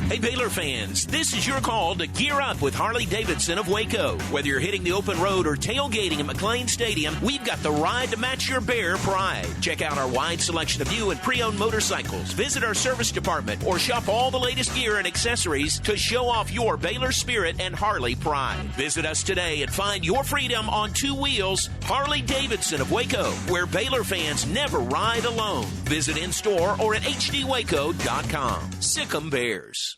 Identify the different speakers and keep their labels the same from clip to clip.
Speaker 1: Hey, Baylor fans, this is your call to gear up with Harley-Davidson of Waco. Whether you're hitting the open road or tailgating at McLean Stadium, we've got the ride to match your Bear pride. Check out our wide selection of new and pre-owned motorcycles, visit our service department, or shop all the latest gear and accessories to show off your Baylor spirit and Harley pride. Visit us today and find your freedom on two wheels. Harley-Davidson of Waco, where Baylor fans never ride alone. Visit in-store or at hdwaco.com. Sic Em Bears.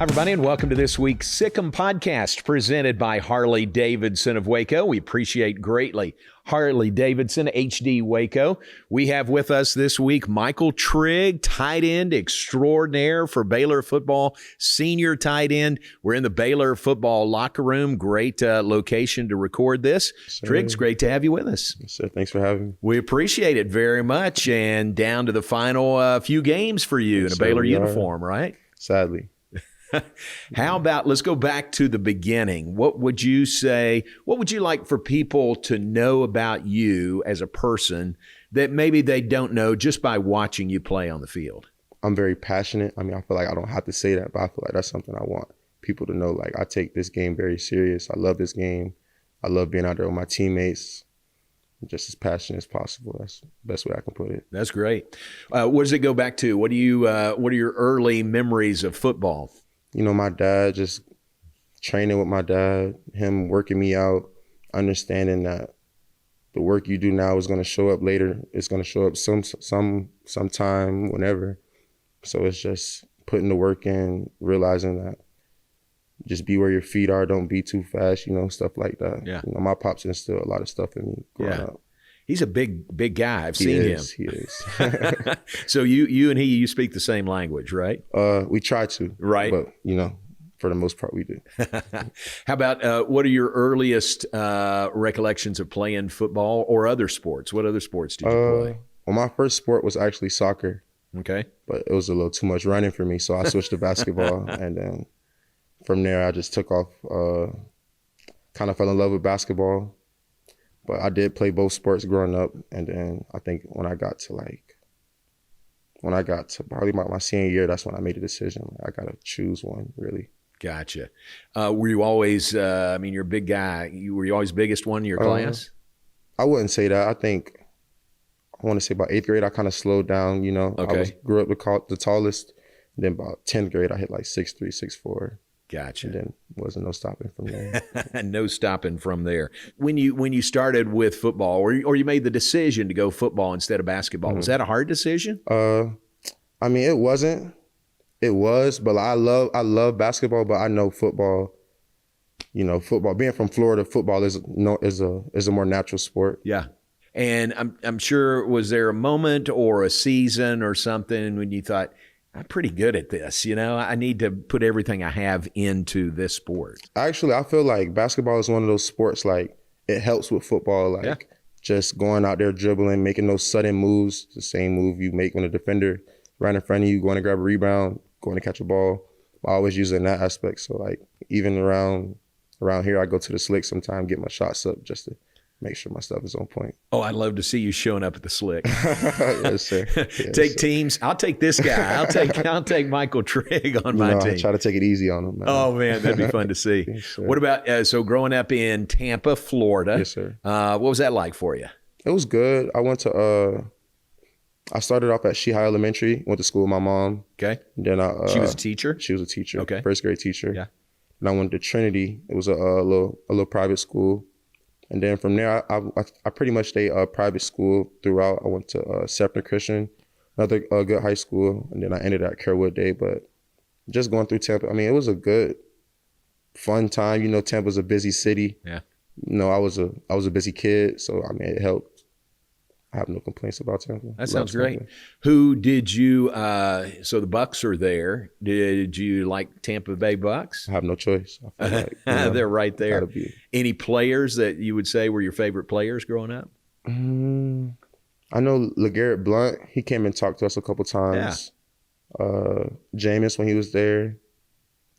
Speaker 2: Hi, everybody, and welcome to this week's Sic Em Podcast presented by Harley-Davidson of Waco. We appreciate greatly Harley-Davidson, HD Waco. We have with us this week Michael Trigg, tight end extraordinaire for Baylor Football, senior tight end. We're in the Baylor Football locker room. Great location to record this. Sir. Triggs, great to have you with us.
Speaker 3: Yes, sir. Thanks for having me.
Speaker 2: We appreciate it very much. And down to the final few games for you in a Baylor uniform, right?
Speaker 3: Sadly.
Speaker 2: How about, let's go back to the beginning. What would you say, what would you like for people to know about you as a person that maybe they don't know just by watching you play on the field?
Speaker 3: I'm very passionate. I mean, I feel like I don't have to say that, but I feel like that's something I want people to know. Like, I take this game very serious. I love this game. I love being out there with my teammates. I'm just as passionate as possible. That's the best way I can put it.
Speaker 2: That's great. What does it go back to? What are your early memories of football?
Speaker 3: You know, my dad, just training with my dad, him working me out, understanding that the work you do now is going to show up later. It's going to show up sometime, whenever. So it's just putting the work in, realizing that just be where your feet are, don't be too fast, you know, stuff like that.
Speaker 2: Yeah.
Speaker 3: You know, my pops instilled a lot of stuff in me growing up.
Speaker 2: He's a big guy. I've seen him.
Speaker 3: He is.
Speaker 2: So you and you speak the same language, right?
Speaker 3: We try to.
Speaker 2: Right.
Speaker 3: But, you know, for the most part, we do.
Speaker 2: How about what are your earliest recollections of playing football or other sports? What other sports did you play?
Speaker 3: Well, my first sport was actually soccer.
Speaker 2: Okay.
Speaker 3: But it was a little too much running for me, so I switched to basketball. And then from there, I just took off, kind of fell in love with basketball. But I did play both sports growing up, and then I think when I got to probably my senior year, that's when I made a decision. I got to choose one, really.
Speaker 2: Gotcha. Were you always, you're a big guy. Were you always biggest one in your class?
Speaker 3: I wouldn't say that. I think, I want to say about 8th grade, I kind of slowed down, you know.
Speaker 2: Okay.
Speaker 3: I grew up the tallest. And then about 10th grade, I hit like 6'3", 6'4".
Speaker 2: Gotcha.
Speaker 3: And then wasn't no stopping from there.
Speaker 2: No stopping from there. When you started with football, or you made the decision to go football instead of basketball, was that a hard decision?
Speaker 3: I mean, it wasn't. It was, but I love basketball, but I know football. You know, football. Being from Florida, football is a more natural sport.
Speaker 2: Yeah. And I'm sure, was there a moment or a season or something when you thought, I'm pretty good at this, you know, I need to put everything I have into this sport?
Speaker 3: Actually, I feel like basketball is one of those sports, like, it helps with football, like just going out there dribbling, making those sudden moves, the same move you make when a defender right in front of you, going to grab a rebound, going to catch a ball. I always use it in that aspect. So, like, even around here, I go to the slick sometime, get my shots up just to make sure my stuff is on point.
Speaker 2: Oh, I'd love to see you showing up at the slick.
Speaker 3: Yes, sir. Yes,
Speaker 2: take
Speaker 3: sir.
Speaker 2: Teams. I'll take this guy. I'll take Michael Trigg on my team.
Speaker 3: I try to take it easy on him, man.
Speaker 2: Oh, man, that'd be fun to see.
Speaker 3: Yes,
Speaker 2: what about, so growing up in Tampa, Florida.
Speaker 3: Yes, sir.
Speaker 2: What was that like for you?
Speaker 3: It was good. I went to, I started off at Shehigh Elementary, went to school with my mom.
Speaker 2: Okay.
Speaker 3: And then
Speaker 2: she was a teacher?
Speaker 3: She was a teacher.
Speaker 2: Okay.
Speaker 3: First grade teacher.
Speaker 2: Yeah.
Speaker 3: And I went to Trinity. It was a little private school. And then from there, I pretty much stayed private school throughout. I went to Sefton Christian, another good high school, and then I ended at Kerwood Day. But just going through Tampa, I mean, it was a good, fun time. You know, Tampa's a busy city.
Speaker 2: Yeah.
Speaker 3: You know, I was a busy kid, so I mean, it helped. I have no complaints about Tampa.
Speaker 2: That sounds great. Who did you, so the Bucks are there. Did you like Tampa Bay Bucks?
Speaker 3: I have no choice. I feel like, you know,
Speaker 2: they're right there.
Speaker 3: gotta be.
Speaker 2: Any players that you would say were your favorite players growing up?
Speaker 3: I know LeGarrette Blount. He came and talked to us a couple times. Yeah. Jameis when he was there.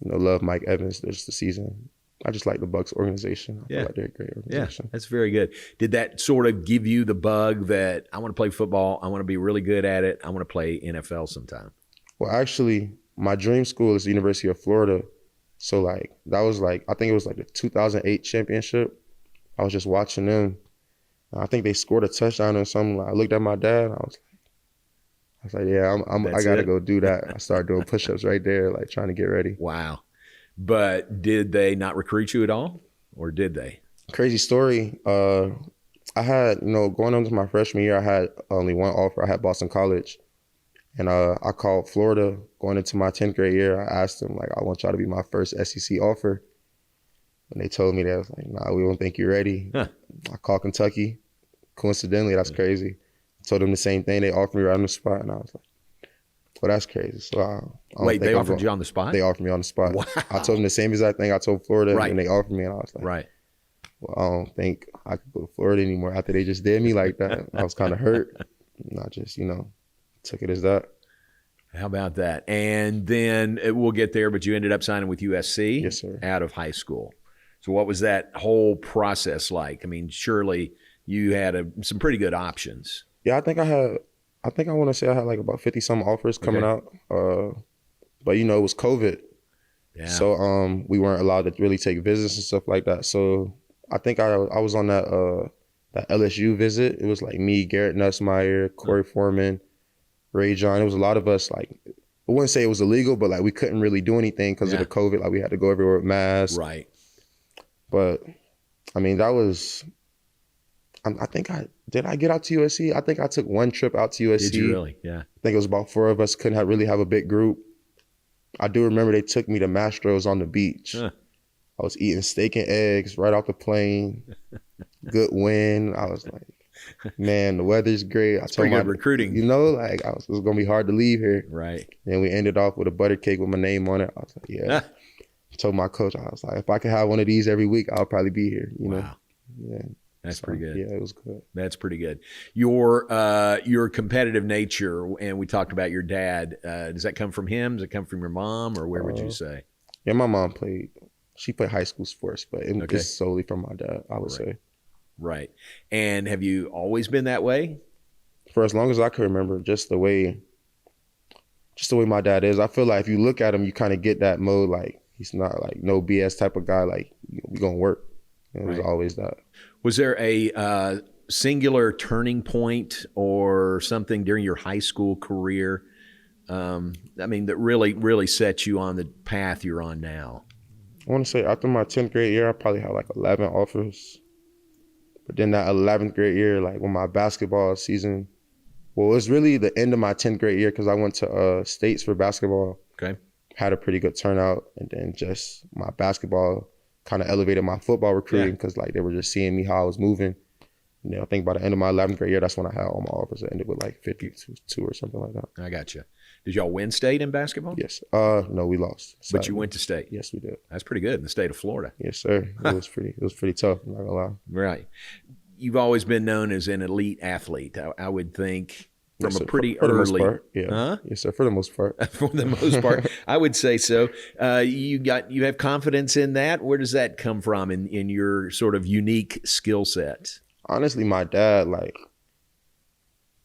Speaker 3: You know, love Mike Evans this the season. I just like the Bucs organization. I feel like they're a great organization.
Speaker 2: Yeah, that's very good. Did that sort of give you the bug that I want to play football, I want to be really good at it, I want to play NFL sometime?
Speaker 3: Well, actually, my dream school is the University of Florida. So, like, that was like, I think it was like the 2008 championship. I was just watching them. I think they scored a touchdown or something. I looked at my dad. I was like, yeah, I got to go do that. I started doing push-ups right there, like trying to get ready.
Speaker 2: Wow. But did they not recruit you at all, or did they?
Speaker 3: Crazy story. I had, going into my freshman year, I had only one offer. I had Boston College. And I called Florida going into my 10th grade year. I asked them, like, I want y'all to be my first SEC offer. And they told me that. I was like, nah, we don't think you're ready. Huh. I called Kentucky. Coincidentally, that's crazy. I told them the same thing. They offered me right on the spot. And I was like, well, that's crazy. So
Speaker 2: wait, they offered you on the spot?
Speaker 3: They offered me on the spot.
Speaker 2: Wow.
Speaker 3: I told them the same exact thing I told Florida, and they offered me, and I was like, well, I don't think I could go to Florida anymore after they just did me like that. I was kind of hurt. And I just, took it as that.
Speaker 2: How about that? And then we'll get there, but you ended up signing with USC.
Speaker 3: Yes, sir.
Speaker 2: Out of high school. So what was that whole process like? I mean, surely you had some pretty good options.
Speaker 3: Yeah, I want to say I had like about 50-some offers coming out. But, it was COVID. Yeah. So we weren't allowed to really take visits and stuff like that. So I think I was on that LSU visit. It was like me, Garrett Nussmeier, Corey Foreman, Ray John. It was a lot of us. Like, I wouldn't say it was illegal, but like we couldn't really do anything because of the COVID. Like we had to go everywhere with masks.
Speaker 2: Right.
Speaker 3: But I mean, that was. I think did I get out to USC? I think I took one trip out to USC.
Speaker 2: Did you really? Yeah.
Speaker 3: I think it was about 4 of us. Couldn't really have a big group. I do remember they took me to Mastro's on the beach. Huh. I was eating steak and eggs right off the plane. Good win. I was like, man, the weather's great. I told
Speaker 2: my recruiting.
Speaker 3: It was gonna be hard to leave here.
Speaker 2: Right.
Speaker 3: And we ended off with a butter cake with my name on it. I was like, yeah. I told my coach, I was like, if I could have one of these every week, I'll probably be here.
Speaker 2: Wow.
Speaker 3: Yeah.
Speaker 2: That's pretty good.
Speaker 3: Yeah, it was good.
Speaker 2: That's pretty good. Your competitive nature, and we talked about your dad. Does that come from him? Does it come from your mom, or where would you say?
Speaker 3: Yeah, my mom played high school sports, but it's solely from my dad, I would say.
Speaker 2: Right. And have you always been that way?
Speaker 3: For as long as I can remember, just the way my dad is. I feel like if you look at him, you kind of get that mode. Like he's not like no BS type of guy. Like we gonna work. It was always that. Was
Speaker 2: there a singular turning point or something during your high school career? That really, really set you on the path you're on now?
Speaker 3: I want to say after my 10th grade year, I probably had like 11 offers. But then that 11th grade year, like when my basketball season, it was really the end of my 10th grade year because I went to States for basketball.
Speaker 2: Okay.
Speaker 3: Had a pretty good turnout. And then just my basketball kind of elevated my football recruiting because like they were just seeing me how I was moving. And then I think by the end of my 11th grade year, that's when I had all my offers. It ended with like 52 or something like that.
Speaker 2: I got you. Did y'all win state in basketball?
Speaker 3: Yes. No, we lost.
Speaker 2: But you went to state?
Speaker 3: Yes, we did.
Speaker 2: That's pretty good in the state of Florida.
Speaker 3: Yes, sir. It was pretty tough, I'm not gonna lie.
Speaker 2: Right. You've always been known as an elite athlete, I would think, from a pretty
Speaker 3: early.
Speaker 2: For
Speaker 3: the most part, yeah.
Speaker 2: Huh?
Speaker 3: Yes, sir. For the most part.
Speaker 2: For the most part, I would say so. You have confidence in that. Where does that come from in your sort of unique skill set?
Speaker 3: Honestly, my dad, like,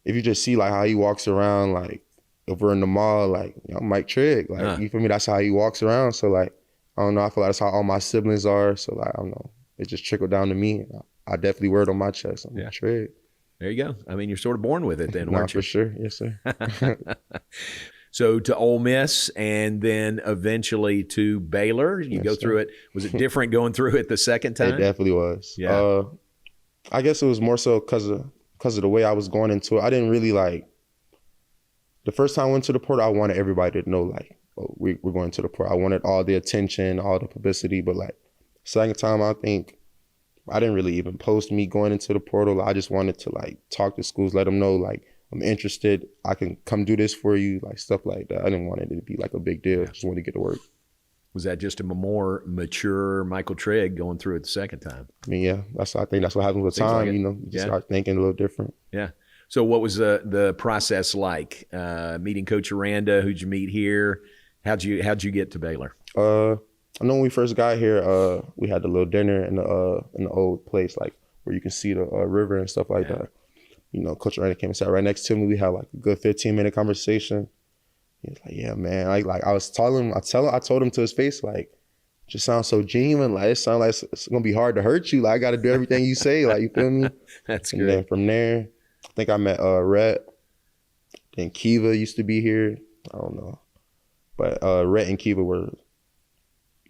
Speaker 3: if you just see like how he walks around, like if we're in the mall, like Mike Trigg, like you feel me? That's how he walks around. So like, I don't know. I feel like that's how all my siblings are. So like, I don't know. It just trickled down to me. I definitely wear it on my chest. I'm Trigg.
Speaker 2: There you go. I mean, you're sort of born with it then, weren't you?
Speaker 3: For sure. Yes, sir.
Speaker 2: So to Ole Miss and then eventually to Baylor. You go through it. Was it different going through it the second time?
Speaker 3: It definitely was.
Speaker 2: Yeah.
Speaker 3: I guess it was more so because of the way I was going into it. I didn't really like, the first time I went to the portal, I wanted everybody to know like, oh, we're going to the portal. I wanted all the attention, all the publicity. But like, second time, I think I didn't really even post me going into the portal. I just wanted to like talk to schools, let them know like I'm interested. I can come do this for you, like stuff like that. I didn't want it to be like a big deal. I just wanted to get to work.
Speaker 2: Was that just a more mature Michael Trigg going through it the second time?
Speaker 3: I mean, yeah, I think that's what happens with time. Like you just start thinking a little different.
Speaker 2: Yeah. So what was the process like? Meeting Coach Aranda, who'd you meet here? How'd you get to Baylor?
Speaker 3: I know when we first got here, we had the little dinner in the old place, like where you can see the river and stuff like that. You know, Coach Randy came and sat right next to me. We had like a good 15-minute conversation. He was like, "Yeah, man." Like I told him to his face, like, "Just sounds so genuine. Like it sounds like it's gonna be hard to hurt you. Like I got to do everything you say. Like you feel me?"
Speaker 2: That's
Speaker 3: and
Speaker 2: great.
Speaker 3: Then from there, I think I met Rhett. Then Kiva used to be here. I don't know, but Rhett and Kiva were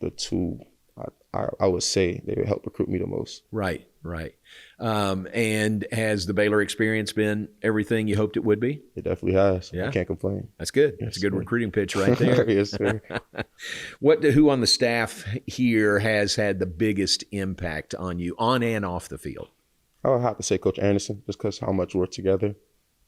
Speaker 3: the two I would say they would help recruit me the most.
Speaker 2: Right. And has the Baylor experience been everything you hoped it would be?
Speaker 3: It definitely has.
Speaker 2: Yeah.
Speaker 3: I can't complain.
Speaker 2: That's good.
Speaker 3: Yes,
Speaker 2: That's a good
Speaker 3: sir.
Speaker 2: recruiting pitch right there.
Speaker 3: Yes, sir.
Speaker 2: Who on the staff here has had the biggest impact on you on and off the field?
Speaker 3: I would have to say Coach Anderson, just because how much we're together.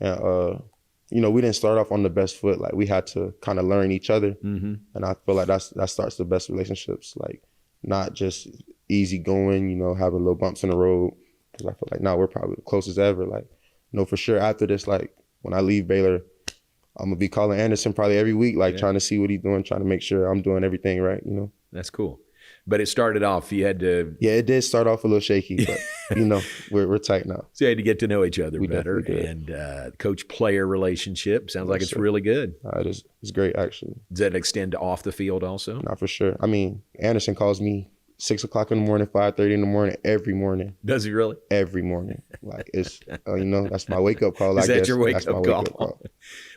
Speaker 3: And, you know, we didn't start off on the best foot. Like, we had to kind of learn each other. Mm-hmm. And I feel like that starts the best relationships. Like, not just easy going, you know, having little bumps in the road. Because I feel like now we're probably the closest ever. Like, you know, for sure after this, like, when I leave Baylor, I'm going to be calling Anderson probably every week, like, trying to see what he's doing, trying to make sure I'm doing everything right, you know.
Speaker 2: That's cool. But it started off, you had to...
Speaker 3: Yeah, it did start off a little shaky, but, you know, we're tight now.
Speaker 2: So you had to get to know each other
Speaker 3: We
Speaker 2: better.
Speaker 3: definitely did.
Speaker 2: And coach-player relationship sounds like it's
Speaker 3: sir.
Speaker 2: really good.
Speaker 3: It's great, actually.
Speaker 2: Does that extend to off the field also?
Speaker 3: Not for sure. I mean, Anderson calls me 6 o'clock in the morning, 5:30 in the morning, every morning.
Speaker 2: Does he really?
Speaker 3: Every morning. Like, it's, you know, that's my wake-up call,
Speaker 2: Is
Speaker 3: I
Speaker 2: that
Speaker 3: guess.
Speaker 2: your wake-up
Speaker 3: That's my
Speaker 2: call?
Speaker 3: wake-up call.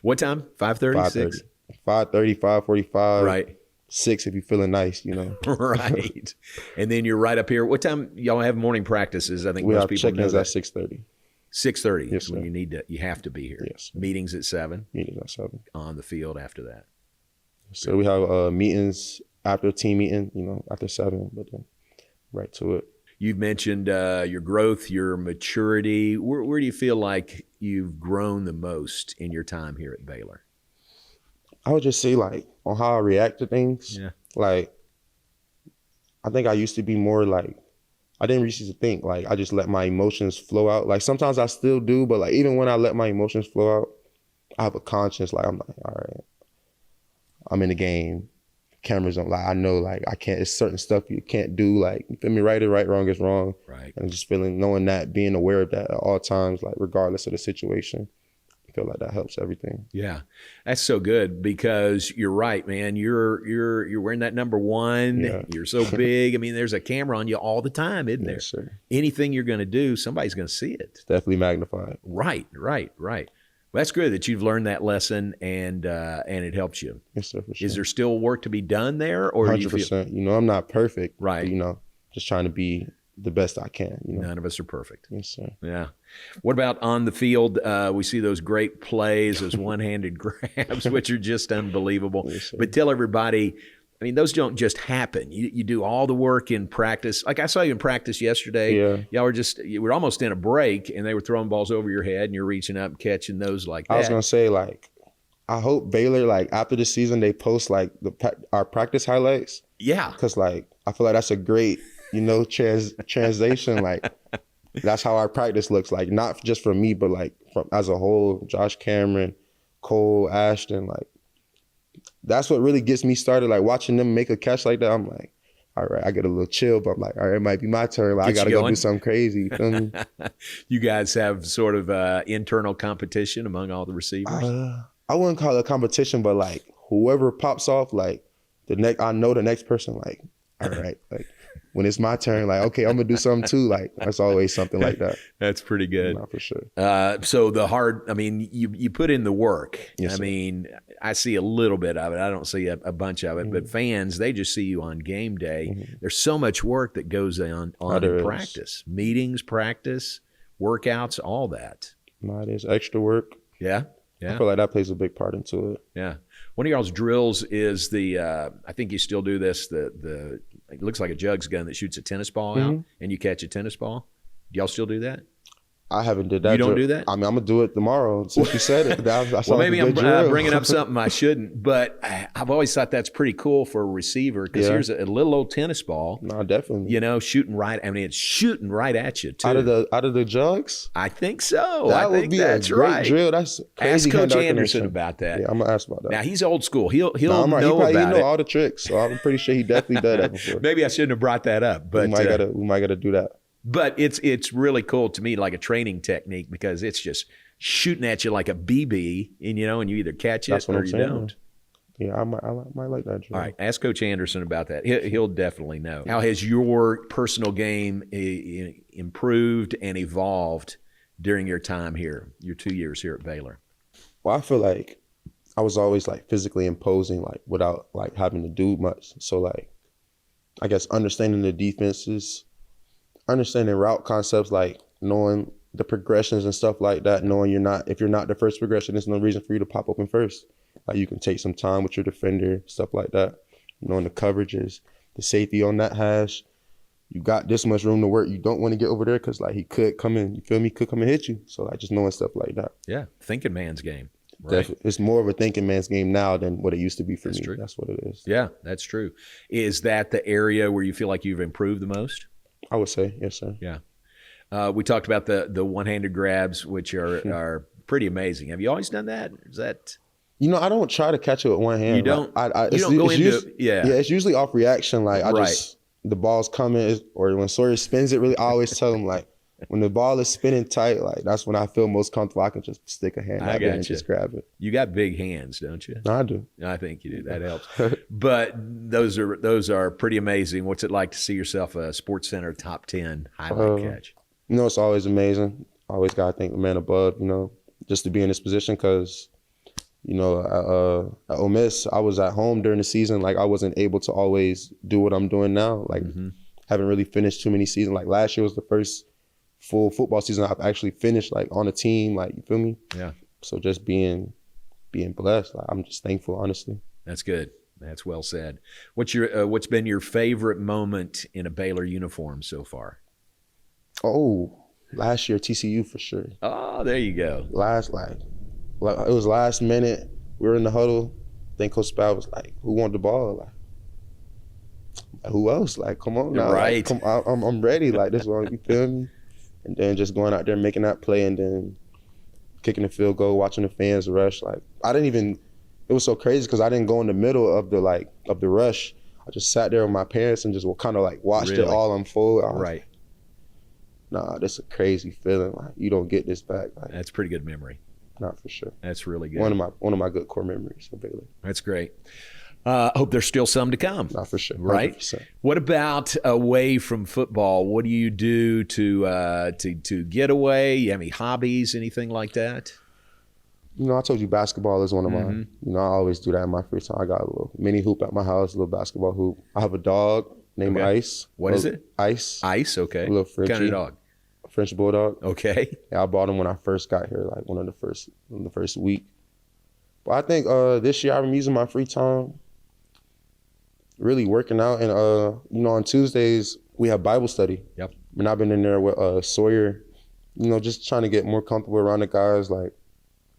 Speaker 2: What time? 5:30?
Speaker 3: 5:30.
Speaker 2: 6?
Speaker 3: 5:30, 5:45.
Speaker 2: Right.
Speaker 3: 6 if you're feeling nice, you know.
Speaker 2: Right. And then you're right up here. What time y'all have morning practices? I think
Speaker 3: We
Speaker 2: most
Speaker 3: have
Speaker 2: people know
Speaker 3: check-ins
Speaker 2: that.
Speaker 3: at 6:30.
Speaker 2: 6:30
Speaker 3: Yes,
Speaker 2: is when
Speaker 3: sir.
Speaker 2: you have to be here.
Speaker 3: Yes, sir.
Speaker 2: Meetings at 7,
Speaker 3: Meetings at 7.
Speaker 2: on the field after that.
Speaker 3: So we have meetings after team meeting, you know, after 7, but then right to it.
Speaker 2: You've mentioned your growth, your maturity. Where do you feel like you've grown the most in your time here at Baylor?
Speaker 3: I would just say, like, on how I react to things.
Speaker 2: Yeah.
Speaker 3: Like, I think I used to be more like, I didn't really used to think. Like, I just let my emotions flow out. Like, sometimes I still do, but, like, even when I let my emotions flow out, I have a conscience. Like, I'm like, all right, I'm in the game. Cameras on. Like, I know, like, I can't, it's certain stuff you can't do. Like, you feel me? Right is right, wrong is wrong.
Speaker 2: Right.
Speaker 3: And just knowing that, being aware of that at all times, like, regardless of the situation. I feel like that helps everything.
Speaker 2: Yeah, that's so good because you're right, man. You're wearing that number 1.
Speaker 3: Yeah.
Speaker 2: You're so big. I mean, there's a camera on you all the time, isn't there?
Speaker 3: Yes, sir.
Speaker 2: Anything you're going to do, somebody's going to see it.
Speaker 3: It's definitely magnified.
Speaker 2: Right. Well, that's good that you've learned that lesson and it helps you.
Speaker 3: Yes, sir, for sure.
Speaker 2: Is there still work to be done there, or
Speaker 3: 100%.
Speaker 2: do you feel
Speaker 3: You know, I'm not perfect.
Speaker 2: Right.
Speaker 3: But, you know, just trying to be the best I can, you know.
Speaker 2: none of us are perfect?
Speaker 3: Yes, sir.
Speaker 2: Yeah. What about on the field? We see those great plays, those one-handed grabs, which are just unbelievable.
Speaker 3: Yes, sir.
Speaker 2: But tell everybody, I mean, those don't just happen. You do all the work in practice. Like I saw you in practice yesterday.
Speaker 3: Yeah.
Speaker 2: You were almost in a break, and they were throwing balls over your head, and you're reaching up and catching those like that.
Speaker 3: I was going to say, like, I hope Baylor, like, after the season, they post, like, our practice highlights.
Speaker 2: Yeah.
Speaker 3: Because, like, I feel like that's a great, you know, translation. Like, that's how our practice looks like, not just from me, but, like, from as a whole, Josh Cameron, Cole, Ashton, like, that's what really gets me started. Like, watching them make a catch like that, I'm like, all right, I get a little chill, but I'm like, all right, it might be my turn. Like, I got to go do something crazy. You feel me?
Speaker 2: You guys have sort of internal competition among all the receivers?
Speaker 3: I wouldn't call it a competition, but, like, whoever pops off, like, I know the next person, like, all right, like, when it's my turn, like, okay, I'm gonna do something too. Like, that's always something like that.
Speaker 2: That's pretty good.
Speaker 3: Not for sure.
Speaker 2: So I mean, you put in the work.
Speaker 3: Yes,
Speaker 2: I
Speaker 3: sir.
Speaker 2: mean, I see a little bit of it. I don't see a bunch of it,
Speaker 3: Mm-hmm.
Speaker 2: but fans, they just see you on game day. There's so much work that goes on
Speaker 3: there
Speaker 2: in
Speaker 3: is.
Speaker 2: practice, meetings, practice, workouts, all that.
Speaker 3: It is extra work.
Speaker 2: Yeah.
Speaker 3: I feel like that plays a big part into it.
Speaker 2: Yeah. One of y'all's drills is I think you still do this, it looks like a jugs gun that shoots a tennis ball out and you catch a tennis ball. Do y'all still do that?
Speaker 3: I haven't did that.
Speaker 2: You don't
Speaker 3: drill.
Speaker 2: do that?
Speaker 3: I mean, I'm gonna do it tomorrow. Since you said it,
Speaker 2: well, maybe I'm bringing up something I shouldn't, but I've always thought that's pretty cool for a receiver because here's a little old tennis ball.
Speaker 3: No, definitely.
Speaker 2: You know, shooting right. I mean, it's shooting right at you too.
Speaker 3: Out of the jugs.
Speaker 2: I think so.
Speaker 3: That would be a great drill. That's crazy.
Speaker 2: Ask Coach Anderson about that.
Speaker 3: Yeah, I'm gonna ask about that.
Speaker 2: Now he's old school. He'll know about
Speaker 3: he
Speaker 2: it.
Speaker 3: know all the tricks, so I'm pretty sure he definitely did that before.
Speaker 2: Maybe I shouldn't have brought that up, but
Speaker 3: we might gotta do that.
Speaker 2: But it's really cool to me, like a training technique, because it's just shooting at you like a BB, and you either catch it or you don't.
Speaker 3: Yeah, I might like that drill.
Speaker 2: All right, ask Coach Anderson about that. He'll definitely know. How has your personal game improved and evolved during your time here, your 2 years here at Baylor?
Speaker 3: Well, I feel like I was always like physically imposing, like without like having to do much. So like, I guess understanding the defenses, understanding route concepts, like knowing the progressions and stuff like that, knowing if you're not the first progression, there's no reason for you to pop open first. Like you can take some time with your defender, stuff like that. Knowing the coverages, the safety on that hash. You got this much room to work. You don't want to get over there because like he could come in, you feel me, could come and hit you. So like just knowing stuff like that.
Speaker 2: Yeah, thinking man's game. Right.
Speaker 3: Definitely. It's more of a thinking man's game now than what it used to be for me.
Speaker 2: True.
Speaker 3: That's what it is.
Speaker 2: Yeah, that's true. Is that the area where you feel like you've improved the most?
Speaker 3: I would say, yes, sir.
Speaker 2: Yeah. We talked about the one-handed grabs, which are pretty amazing. Have you always done that? Is that?
Speaker 3: I don't try to catch it with one hand.
Speaker 2: You don't?
Speaker 3: Like,
Speaker 2: you don't go into
Speaker 3: Yeah, it's usually off reaction. Like the ball's coming, or when Sawyer spins it really, I always tell him like, when the ball is spinning tight, like that's when I feel most comfortable. I can just stick a hand out there and just grab it.
Speaker 2: You got big hands, don't you?
Speaker 3: No, I do.
Speaker 2: I think you do. That helps. But those are pretty amazing. What's it like to see yourself a Sports Center top 10 highlight catch?
Speaker 3: It's always amazing. I always got to thank the man above, just to be in this position because, at Ole Miss, I was at home during the season. Like I wasn't able to always do what I'm doing now. Like haven't really finished too many seasons. Like last year was the first full football season I've actually finished like on a team, like you feel me?
Speaker 2: Yeah.
Speaker 3: So just being blessed, like I'm just thankful, honestly.
Speaker 2: That's good. That's well said. What's been your favorite moment in a Baylor uniform so far?
Speaker 3: Oh, last year TCU for sure.
Speaker 2: Oh, there you go.
Speaker 3: It was last minute. We were in the huddle. Then Coach Spell was like, "Who wanted the ball?" Like, who else? Like, come on now.
Speaker 2: Right.
Speaker 3: Like, I'm ready. Like this one, you feel me? And then just going out there making that play and then kicking the field goal, watching the fans rush. Like it was so crazy because I didn't go in the middle of the rush. I just sat there with my parents and just kind of like watched it all unfold.
Speaker 2: Right.
Speaker 3: Nah, this is a crazy feeling. Like you don't get this back. Like,
Speaker 2: that's pretty good memory.
Speaker 3: Not for sure.
Speaker 2: That's really good.
Speaker 3: One of my good core memories of Baylor.
Speaker 2: That's great. Hope there's still some to come.
Speaker 3: Not for sure. 100%.
Speaker 2: Right. What about away from football? What do you do to get away? You have any hobbies, anything like that?
Speaker 3: I told you basketball is one of mine. I always do that in my free time. I got a little mini hoop at my house, a little basketball hoop. I have a dog named Ice.
Speaker 2: What is it?
Speaker 3: Ice.
Speaker 2: Ice. Okay.
Speaker 3: A little Frenchie.
Speaker 2: What kind of dog?
Speaker 3: French bulldog.
Speaker 2: Okay.
Speaker 3: Yeah, I bought him when I first got here, like one of the first week. But I think this year I've been using my free time really working out. And, on Tuesdays, we have Bible study.
Speaker 2: Yep.
Speaker 3: And I've been in there with Sawyer, just trying to get more comfortable around the guys, like,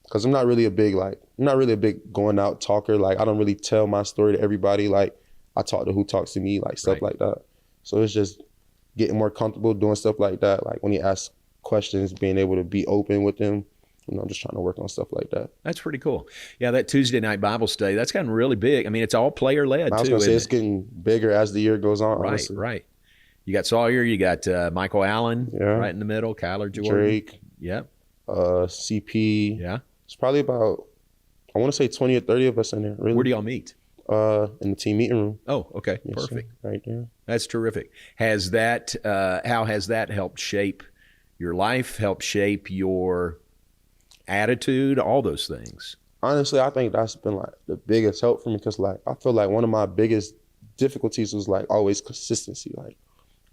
Speaker 3: because I'm not really a big going out talker. Like, I don't really tell my story to everybody. Like, I talk to who talks to me, like, stuff like that. So it's just getting more comfortable doing stuff like that. Like, when he asks questions, being able to be open with them. I'm just trying to work on stuff like that.
Speaker 2: That's pretty cool. Yeah, that Tuesday night Bible study, that's gotten really big. I mean, it's all player-led, too.
Speaker 3: I was going to say it's getting bigger as the year goes on, honestly.
Speaker 2: Right. You got Sawyer, you got Michael Allen right in the middle, Kyler Jordan.
Speaker 3: Drake.
Speaker 2: Yep.
Speaker 3: CP.
Speaker 2: Yeah.
Speaker 3: It's probably about, I want to say 20 or 30 of us in there, really.
Speaker 2: Where do y'all meet?
Speaker 3: In the team meeting room.
Speaker 2: Oh, okay.
Speaker 3: Yes,
Speaker 2: perfect.
Speaker 3: Sir. Right there.
Speaker 2: That's terrific. Has that, how has that helped shape your life, helped shape your attitude, all those things?
Speaker 3: Honestly, I think that's been like the biggest help for me because like I feel like one of my biggest difficulties was like always consistency. Like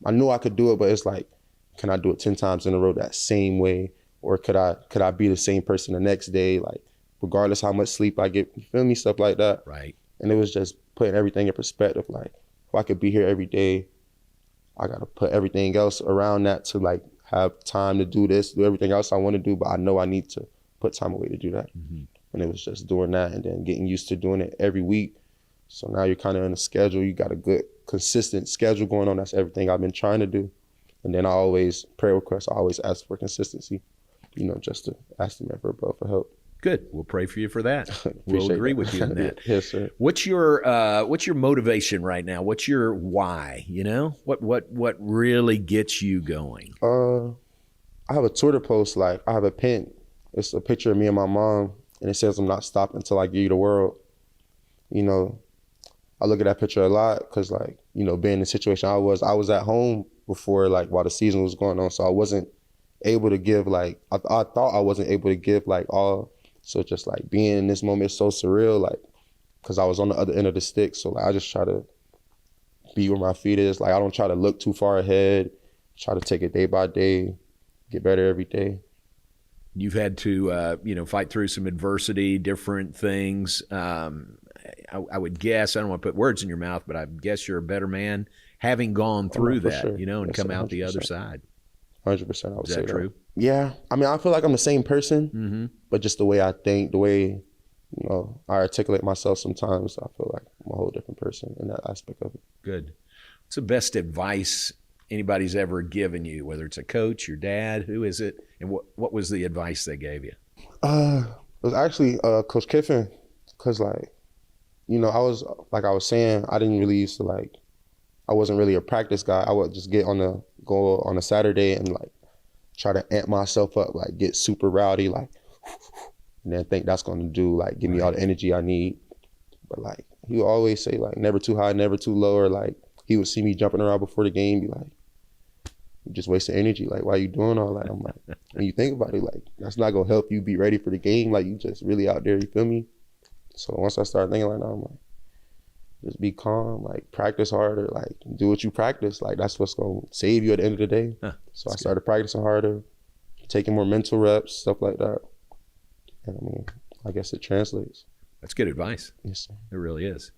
Speaker 3: I knew I could do it, but it's like, can I do it 10 times in a row that same way? Or could I be the same person the next day? Like regardless how much sleep I get, you feel me? Stuff like that.
Speaker 2: Right.
Speaker 3: And it was just putting everything in perspective. Like if I could be here every day, I got to put everything else around that to like have time to do this, do everything else I want to do, but I know I need to put time away to do that. And it was just doing that and then getting used to doing it every week. So now you're kind of in a schedule. You got a good, consistent schedule going on. That's everything I've been trying to do. And then prayer requests, I always ask for consistency, just to ask the man for help.
Speaker 2: Good. We'll pray for you for that. We'll agree with you on that.
Speaker 3: Yes, sir.
Speaker 2: What's your motivation right now? What's your why? What really gets you going?
Speaker 3: I have a Twitter post, I have a pin. It's a picture of me and my mom, and it says, "I'm not stopping until I give you the world." I look at that picture a lot because, being in the situation I was at home before, while the season was going on, so I wasn't able to give, I thought I wasn't able to give, all. So just, being in this moment is so surreal, because I was on the other end of the stick. So, I just try to be where my feet is. I don't try to look too far ahead, try to take it day by day, get better every day.
Speaker 2: You've had to, fight through some adversity, different things. I would guess, I don't want to put words in your mouth, but I guess you're a better man having gone through that,
Speaker 3: sure.
Speaker 2: And
Speaker 3: yes,
Speaker 2: come out
Speaker 3: 100%.
Speaker 2: The other side.
Speaker 3: 100%, I would say that.
Speaker 2: Is that true?
Speaker 3: Yeah. I feel like I'm the same person, but just the way I think, the way, I articulate myself sometimes, I feel like I'm a whole different person in that aspect of it.
Speaker 2: Good. What's the best advice anybody's ever given you, whether it's a coach, your dad, who is it, and what was the advice they gave you?
Speaker 3: It was actually Coach Kiffin, because I was saying, I didn't really used to I wasn't really a practice guy. I would just go on a Saturday and try to amp myself up, get super rowdy, and then think that's going to do give me all the energy I need. But he would always say never too high, never too low, or he would see me jumping around before the game, be like, "You just wasting energy. Why are you doing all that?" I'm like, when you think about it, that's not gonna help you be ready for the game. You just really out there. You feel me? So once I started thinking like that, I'm like, just be calm. Practice harder. Do what you practice. That's what's gonna save you at the end of the day. So I started practicing harder, taking more mental reps, stuff like that. And I guess it translates.
Speaker 2: That's good advice.
Speaker 3: Yes, sir.
Speaker 2: It really is.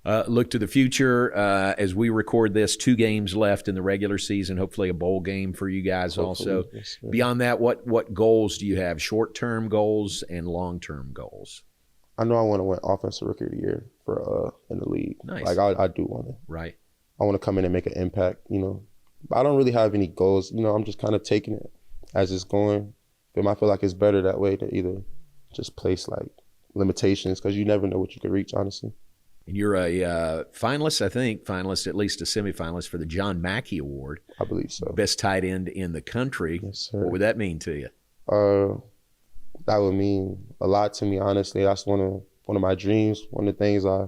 Speaker 2: Look to the future. As we record this, 2 games left in the regular season, hopefully a bowl game for you guys also.
Speaker 3: Yes,
Speaker 2: beyond that, what goals do you have? Short-term goals and long-term goals?
Speaker 3: I know I want to win Offensive Rookie of the Year for in the league.
Speaker 2: Nice.
Speaker 3: I do want to.
Speaker 2: Right.
Speaker 3: I want to come in and make an impact, But I don't really have any goals. I'm just kind of taking it as it's going. But I feel like it's better that way to either just place limitations, because you never know what you can reach, honestly.
Speaker 2: And you're a finalist, at least a semifinalist for the John Mackey Award.
Speaker 3: I believe so.
Speaker 2: Best tight end in the country.
Speaker 3: Yes, sir.
Speaker 2: What would that mean to you?
Speaker 3: That would mean a lot to me, honestly. That's one of my dreams. One of the things I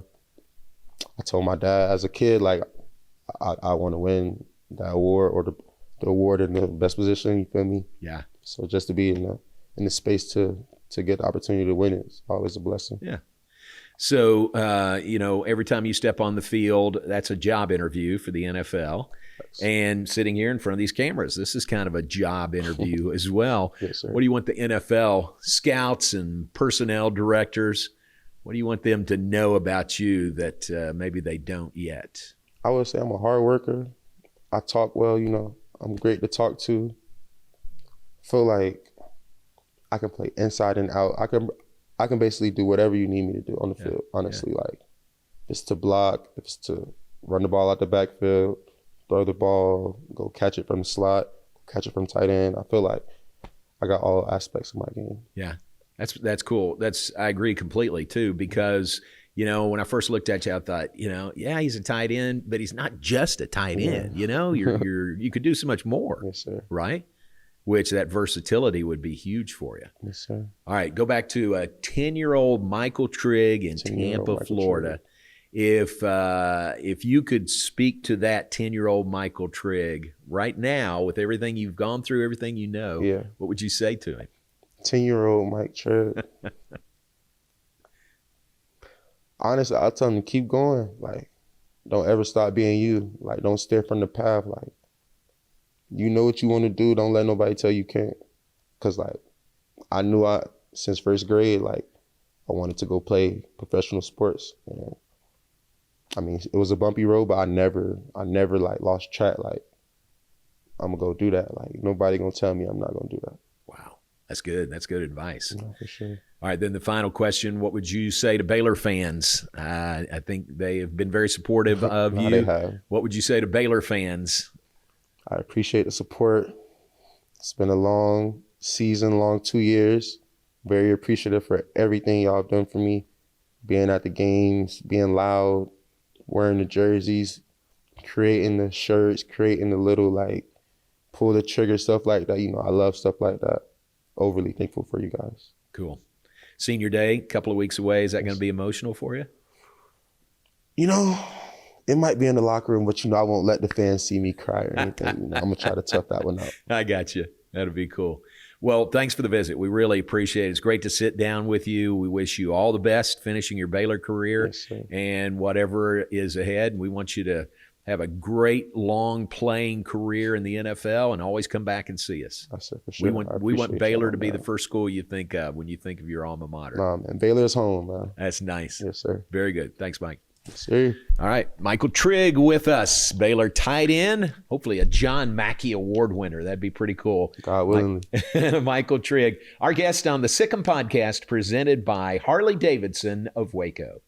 Speaker 3: told my dad as a kid, I want to win that award, or the award in the best position. You feel me?
Speaker 2: Yeah.
Speaker 3: So just to be in the space to get the opportunity to win it is always a blessing.
Speaker 2: Yeah. So, every time you step on the field, that's a job interview for the NFL. And sitting here in front of these cameras, this is kind of a job interview as well.
Speaker 3: Yes, sir.
Speaker 2: What do you want the NFL scouts and personnel directors, what do you want them to know about you that maybe they don't yet?
Speaker 3: I would say I'm a hard worker. I talk well, I'm great to talk to. Feel like I can play inside and out. I can basically do whatever you need me to do on the field, honestly. If it's to block, if it's to run the ball out the backfield, throw the ball, go catch it from the slot, catch it from tight end. I feel like I got all aspects of my game.
Speaker 2: Yeah, that's cool. I agree completely too, because when I first looked at you, I thought, he's a tight end, but he's not just a tight end. You could do so much more.
Speaker 3: Yes, sir.
Speaker 2: Right? Which that versatility would be huge for you.
Speaker 3: Yes, sir.
Speaker 2: All right, go back to a 10-year-old Michael Trigg in Tampa, Florida. If you could speak to that 10-year-old Michael Trigg right now, with everything you've gone through, everything you know, what would you say to him?
Speaker 3: 10-year-old Mike Trigg. Honestly, I'll tell him to keep going. Don't ever stop being you. Don't steer from the path. You know what you want to do. Don't let nobody tell you can't. Because, I knew since first grade, I wanted to go play professional sports. And, it was a bumpy road, but I never lost track. I'm going to go do that. Like, nobody going to tell me I'm not going to do that.
Speaker 2: Wow. That's good. That's good advice.
Speaker 3: Yeah, for sure.
Speaker 2: All right, then the final question, what would you say to Baylor fans? I think they have been very supportive of you.
Speaker 3: They have.
Speaker 2: What would you say to Baylor fans?
Speaker 3: I appreciate the support. It's been a long season, long 2 years. Very appreciative for everything y'all have done for me. Being at the games, being loud, wearing the jerseys, creating the shirts, creating the little, like, pull the trigger, stuff like that. You know, I love stuff like that. Overly thankful for you guys.
Speaker 2: Cool. Senior day, a couple of weeks away. Is that going to be emotional for you?
Speaker 3: You know, it might be in the locker room, but, you know, I won't let the fans see me cry or anything. You know, I'm going to try to tough that one out.
Speaker 2: I got you. That'll be cool. Well, thanks for the visit. We really appreciate it. It's great to sit down with you. We wish you all the best finishing your Baylor career and whatever is ahead. We want you to have a great, long playing career in the NFL and always come back and see us.
Speaker 3: I said for sure.
Speaker 2: We want Baylor to be the first school you think of when you think of your alma mater.
Speaker 3: Nah, man. Baylor's home, man.
Speaker 2: That's nice.
Speaker 3: Yes, sir.
Speaker 2: Very good. Thanks, Mike.
Speaker 3: Yes, sir.
Speaker 2: All right. Michael Trigg with us, Baylor tight end, hopefully a John Mackey Award winner. That'd be pretty cool.
Speaker 3: God willing.
Speaker 2: Michael Trigg, our guest on the Sic Em Podcast, presented by Harley Davidson of Waco.